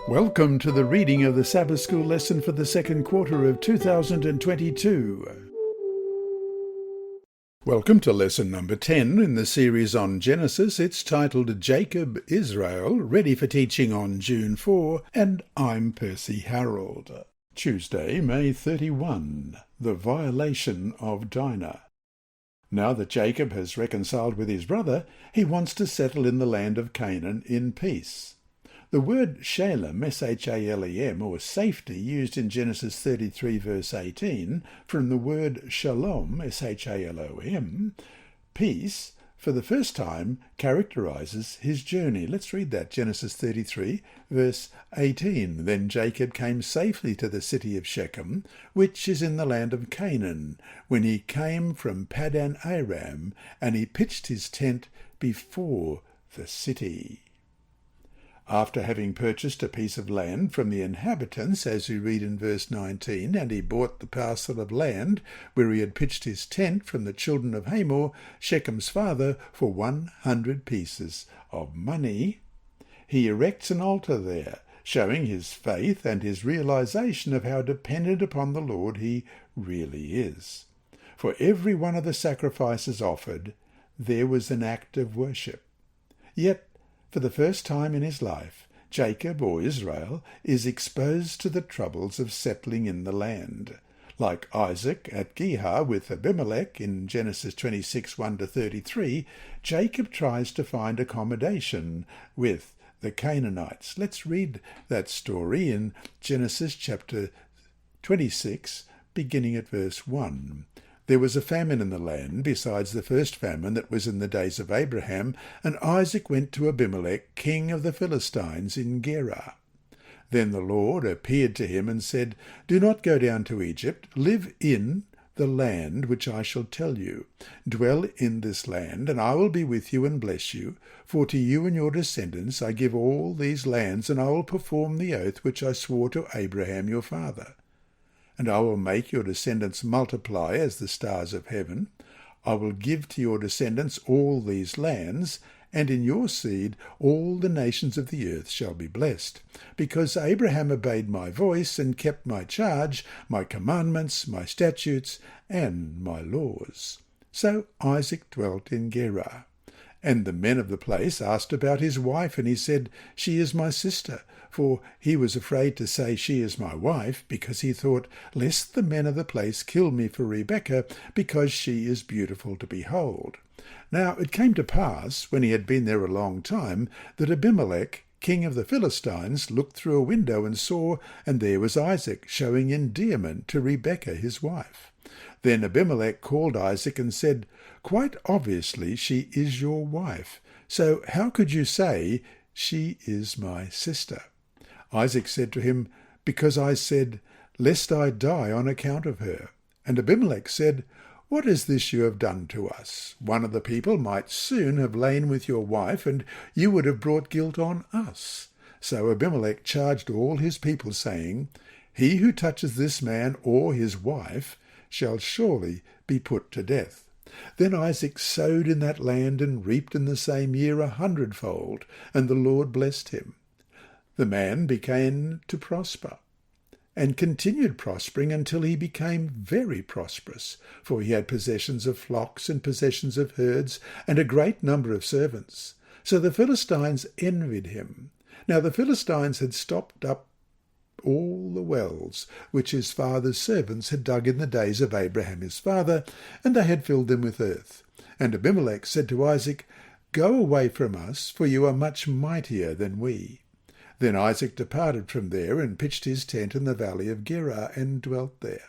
Welcome to the reading of the Sabbath School lesson for the second quarter of 2022. Welcome to lesson number 10 in the series on Genesis. It's titled Jacob Israel, ready for teaching on June 4, and I'm Percy Harrold. Tuesday, May 31, the violation of Dinah. Now that Jacob has reconciled with his brother, he wants to settle in the land of Canaan in peace. The word shalem, S-H-A-L-E-M, or safety, used in Genesis 33 verse 18, from the word shalom, S-H-A-L-O-M, peace, for the first time characterizes his journey. Let's read that, Genesis 33 verse 18. Then Jacob came safely to the city of Shechem, which is in the land of Canaan, when he came from Paddan Aram, and he pitched his tent before the city. After having purchased a piece of land from the inhabitants, as we read in verse 19, and he bought the parcel of land where he had pitched his tent from the children of Hamor, Shechem's father, for 100 pieces of money, he erects an altar there, showing his faith and his realization of how dependent upon the Lord he really is. For every one of the sacrifices offered, there was an act of worship. Yet, for the first time in his life, Jacob, or Israel, is exposed to the troubles of settling in the land. Like Isaac at 𝐃𝐎𝐒 with Abimelech in Genesis 26, 1-33, Jacob tries to find accommodation with the Canaanites. Let's read that story in Genesis chapter 26, beginning at verse 1. There was a famine in the land, besides the first famine that was in the days of Abraham, and Isaac went to Abimelech, king of the Philistines, in Gerar. Then the Lord appeared to him and said, Do not go down to Egypt. Live in the land which I shall tell you. Dwell in this land, and I will be with you and bless you. For to you and your descendants I give all these lands, and I will perform the oath which I swore to Abraham your father. And I will make your descendants multiply as the stars of heaven. I will give to your descendants all these lands, and in your seed all the nations of the earth shall be blessed, because Abraham obeyed my voice and kept my charge, my commandments, my statutes, and my laws. So Isaac dwelt in Gerar. And the men of the place asked about his wife, and he said, She is my sister. For he was afraid to say, She is my wife, because he thought, lest the men of the place kill me for Rebekah, because she is beautiful to behold. Now it came to pass, when he had been there a long time, that Abimelech, king of the Philistines, looked through a window and saw, and there was Isaac, showing endearment to Rebekah his wife. Then Abimelech called Isaac and said, Quite obviously she is your wife, so how could you say, She is my sister? Isaac said to him, Because I said, Lest I die on account of her. And Abimelech said, What is this you have done to us? One of the people might soon have lain with your wife, and you would have brought guilt on us. So Abimelech charged all his people, saying, He who touches this man or his wife shall surely be put to death. Then Isaac sowed in that land and reaped in the same year 100-fold, and the Lord blessed him. The man began to prosper, and continued prospering until he became very prosperous, for he had possessions of flocks and possessions of herds, and a great number of servants. So the Philistines envied him. Now the Philistines had stopped up all the wells which his father's servants had dug in the days of Abraham his father, and they had filled them with earth. And Abimelech said to Isaac, Go away from us, for you are much mightier than we. Then Isaac departed from there and pitched his tent in the valley of Gerar and dwelt there.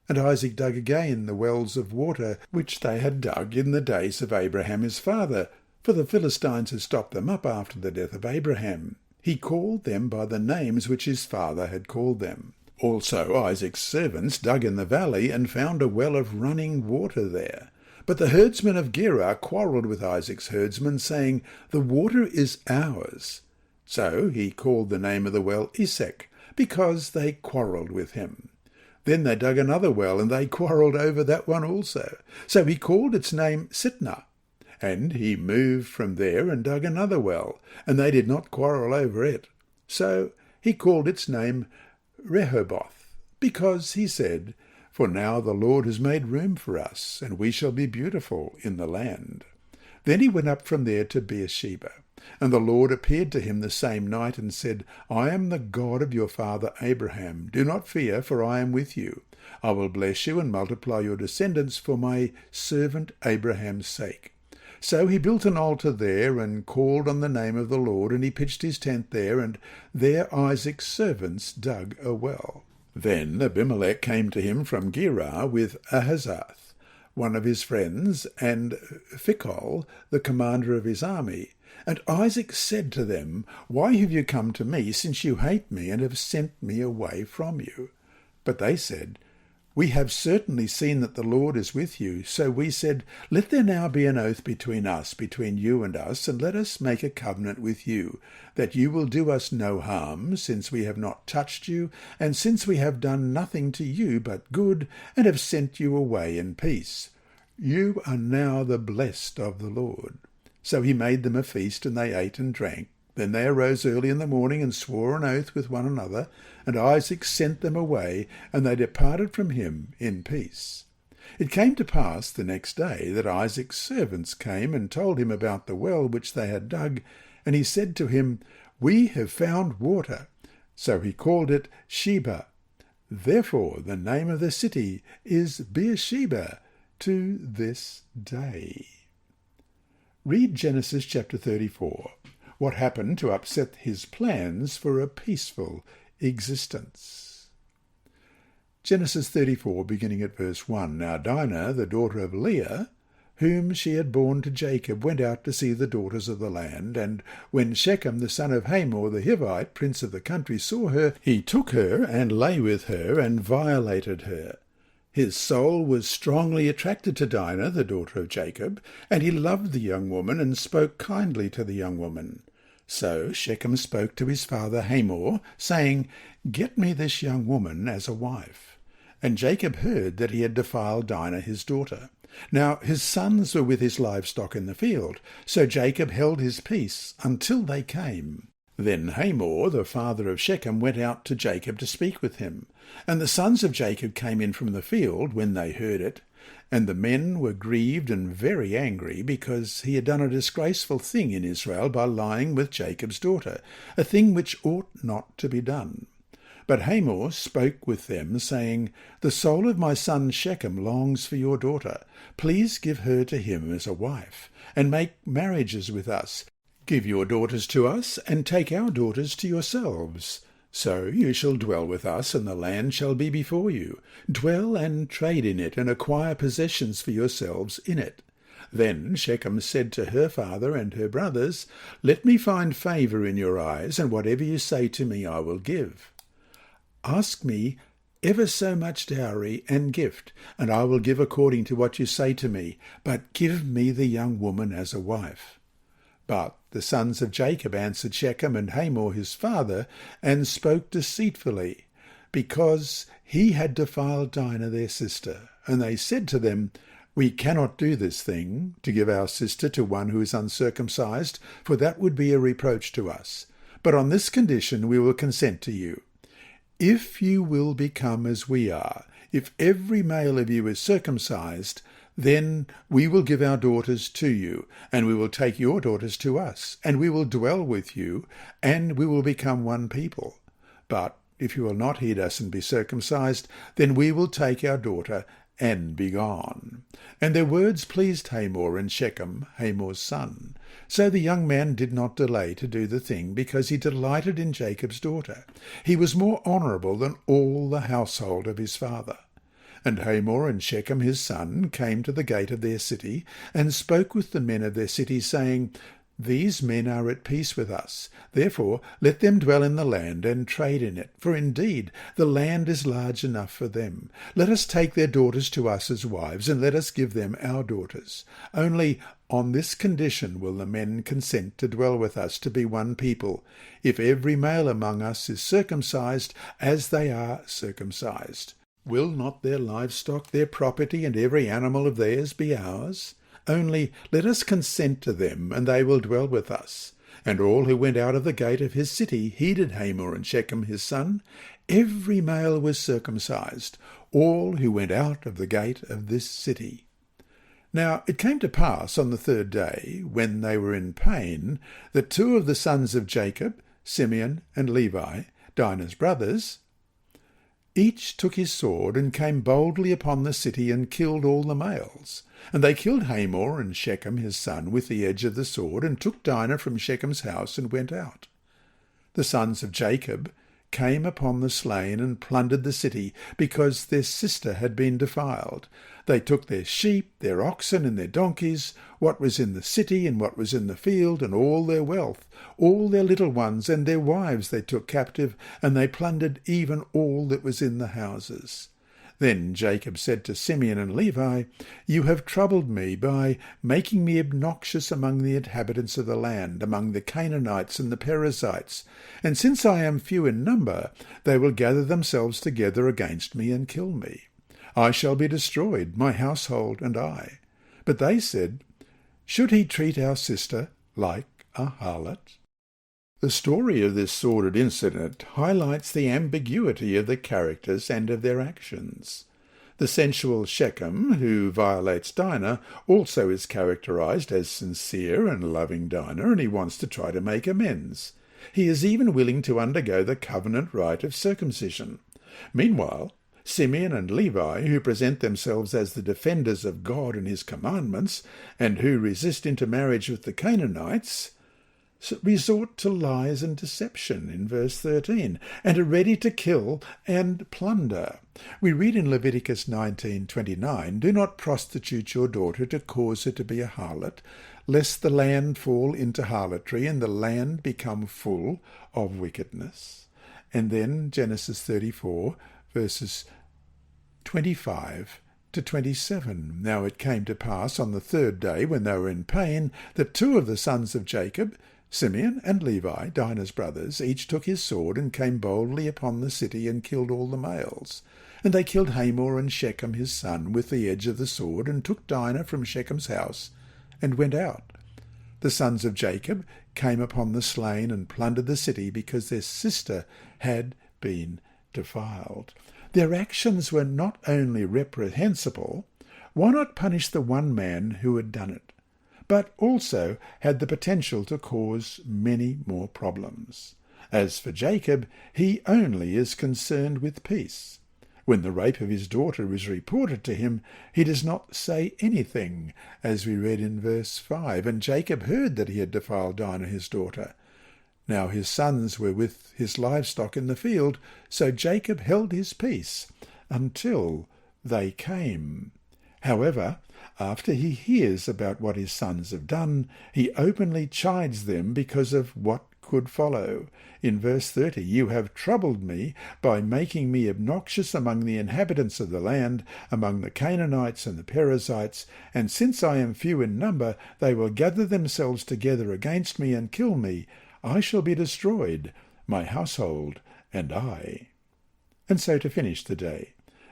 And Isaac dug again the wells of water which they had dug in the days of Abraham his father, for the Philistines had stopped them up after the death of Abraham. He called them by the names which his father had called them. Also Isaac's servants dug in the valley and found a well of running water there. But the herdsmen of Gerar quarrelled with Isaac's herdsmen, saying, The water is ours. So he called the name of the well Esek, because they quarrelled with him. Then they dug another well, and they quarrelled over that one also. So he called its name Sitnah. And he moved from there and dug another well, and they did not quarrel over it. So he called its name Rehoboth, because he said, "For now the Lord has made room for us, and we shall be beautiful in the land." Then he went up from there to Beersheba. And the Lord appeared to him the same night and said, "I am the God of your father Abraham. Do not fear, for I am with you. I will bless you and multiply your descendants for my servant Abraham's sake." So he built an altar there and called on the name of the Lord, and he pitched his tent there, and there Isaac's servants dug a well. Then Abimelech came to him from Gerar with Ahazeth, one of his friends, and Phicol, the commander of his army. And Isaac said to them, "Why have you come to me, since you hate me and have sent me away from you?" But they said, "We have certainly seen that the Lord is with you." So we said, "Let there now be an oath between us, between you and us, and let us make a covenant with you, that you will do us no harm, since we have not touched you, and since we have done nothing to you but good, and have sent you away in peace. You are now the blessed of the Lord." So he made them a feast, and they ate and drank. Then they arose early in the morning and swore an oath with one another, and Isaac sent them away, and they departed from him in peace. It came to pass the next day that Isaac's servants came and told him about the well which they had dug, and he said to him, "We have found water." So he called it Sheba. Therefore the name of the city is Beersheba to this day. Read Genesis chapter 34. What happened to upset his plans for a peaceful existence? Genesis 34, beginning at verse 1. Now Dinah, the daughter of Leah, whom she had borne to Jacob, went out to see the daughters of the land. And when Shechem, the son of Hamor the Hivite, prince of the country, saw her, he took her and lay with her and violated her. His soul was strongly attracted to Dinah, the daughter of Jacob, and he loved the young woman and spoke kindly to the young woman. So Shechem spoke to his father Hamor, saying, "Get me this young woman as a wife." And Jacob heard that he had defiled Dinah his daughter. Now his sons were with his livestock in the field, so Jacob held his peace until they came. Then Hamor, the father of Shechem, went out to Jacob to speak with him. And the sons of Jacob came in from the field when they heard it. And the men were grieved and very angry, because he had done a disgraceful thing in Israel by lying with Jacob's daughter, a thing which ought not to be done. But Hamor spoke with them, saying, "The soul of my son Shechem longs for your daughter. Please give her to him as a wife, and make marriages with us. Give your daughters to us, and take our daughters to yourselves. So you shall dwell with us, and the land shall be before you. Dwell and trade in it, and acquire possessions for yourselves in it." Then Shechem said to her father and her brothers, "Let me find favour in your eyes, and whatever you say to me I will give. Ask me ever so much dowry and gift, and I will give according to what you say to me, but give me the young woman as a wife." But the sons of Jacob answered Shechem and Hamor his father, and spoke deceitfully, because he had defiled Dinah their sister. And they said to them, "We cannot do this thing, to give our sister to one who is uncircumcised, for that would be a reproach to us. But on this condition we will consent to you. If you will become as we are, if every male of you is circumcised, then we will give our daughters to you, and we will take your daughters to us, and we will dwell with you, and we will become one people. But if you will not heed us and be circumcised, then we will take our daughter and be gone." And their words pleased Hamor and Shechem, Hamor's son. So the young man did not delay to do the thing, because he delighted in Jacob's daughter. He was more honourable than all the household of his father. And Hamor and Shechem his son came to the gate of their city, and spoke with the men of their city, saying, "These men are at peace with us. Therefore let them dwell in the land and trade in it, for indeed the land is large enough for them. Let us take their daughters to us as wives, and let us give them our daughters. Only on this condition will the men consent to dwell with us, to be one people, if every male among us is circumcised as they are circumcised. Will not their livestock, their property, and every animal of theirs be ours? Only let us consent to them, and they will dwell with us. And all who went out of the gate of his city heeded Hamor and Shechem his son. Every male was circumcised, all who went out of the gate of this city. Now it came to pass on the third day, when they were in pain, that two of the sons of Jacob, Simeon and Levi, Dinah's brothers, each took his sword and came boldly upon the city and killed all the males. And they killed Hamor and Shechem his son with the edge of the sword, and took Dinah from Shechem's house and went out. The sons of Jacob came upon the slain and plundered the city, because their sister had been defiled. They took their sheep, their oxen, and their donkeys, what was in the city and what was in the field, and all their wealth, all their little ones and their wives they took captive, and they plundered even all that was in the houses. Then Jacob said to Simeon and Levi, "You have troubled me by making me obnoxious among the inhabitants of the land, among the Canaanites and the Perizzites. And since I am few in number, they will gather themselves together against me and kill me. I shall be destroyed, my household and I." But they said, "Should he treat our sister like a harlot?" The story of this sordid incident highlights the ambiguity of the characters and of their actions. The sensual Shechem, who violates Dinah, also is characterized as sincere and loving Dinah, and he wants to try to make amends. He is even willing to undergo the covenant rite of circumcision. Meanwhile, Simeon and Levi, who present themselves as the defenders of God and his commandments, and who resist intermarriage with the Canaanites, resort to lies and deception in verse 13, and are ready to kill and plunder. We read in Leviticus 19:29, "Do not prostitute your daughter to cause her to be a harlot, lest the land fall into harlotry and the land become full of wickedness." And then Genesis 34, verses 25 to 27. "Now it came to pass on the third day, when they were in pain, that two of the sons of Jacob, Simeon and Levi, Dinah's brothers, each took his sword and came boldly upon the city and killed all the males. And they killed Hamor and Shechem his son with the edge of the sword, and took Dinah from Shechem's house and went out. The sons of Jacob came upon the slain and plundered the city, because their sister had been defiled." Their actions were not only reprehensible. Why not punish the one man who had done it, but also had the potential to cause many more problems? As for Jacob, he only is concerned with peace. When the rape of his daughter is reported to him, he does not say anything, as we read in verse 5, "And Jacob heard that he had defiled Dinah his daughter. Now his sons were with his livestock in the field, so Jacob held his peace until they came." However, after he hears about what his sons have done, he openly chides them because of what could follow. In verse 30, "You have troubled me by making me obnoxious among the inhabitants of the land, among the Canaanites and the Perizzites, and since I am few in number, they will gather themselves together against me and kill me. I shall be destroyed, my household and I." And so to finish the day,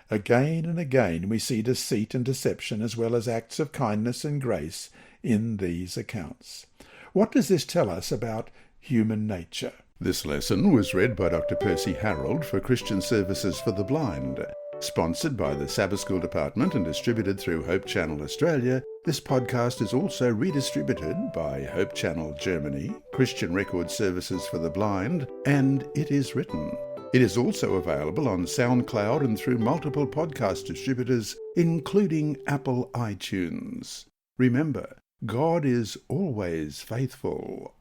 again and again we see deceit and deception, as well as acts of kindness and grace in these accounts. What does this tell us about human nature? This lesson was read by Dr. Percy Harrold for Christian Services for the Blind. Sponsored by the Sabbath School Department and distributed through Hope Channel Australia, this podcast is also redistributed by Hope Channel Germany, Christian Record Services for the Blind, and It Is Written. It is also available on SoundCloud and through multiple podcast distributors, including Apple iTunes. Remember, God is always faithful.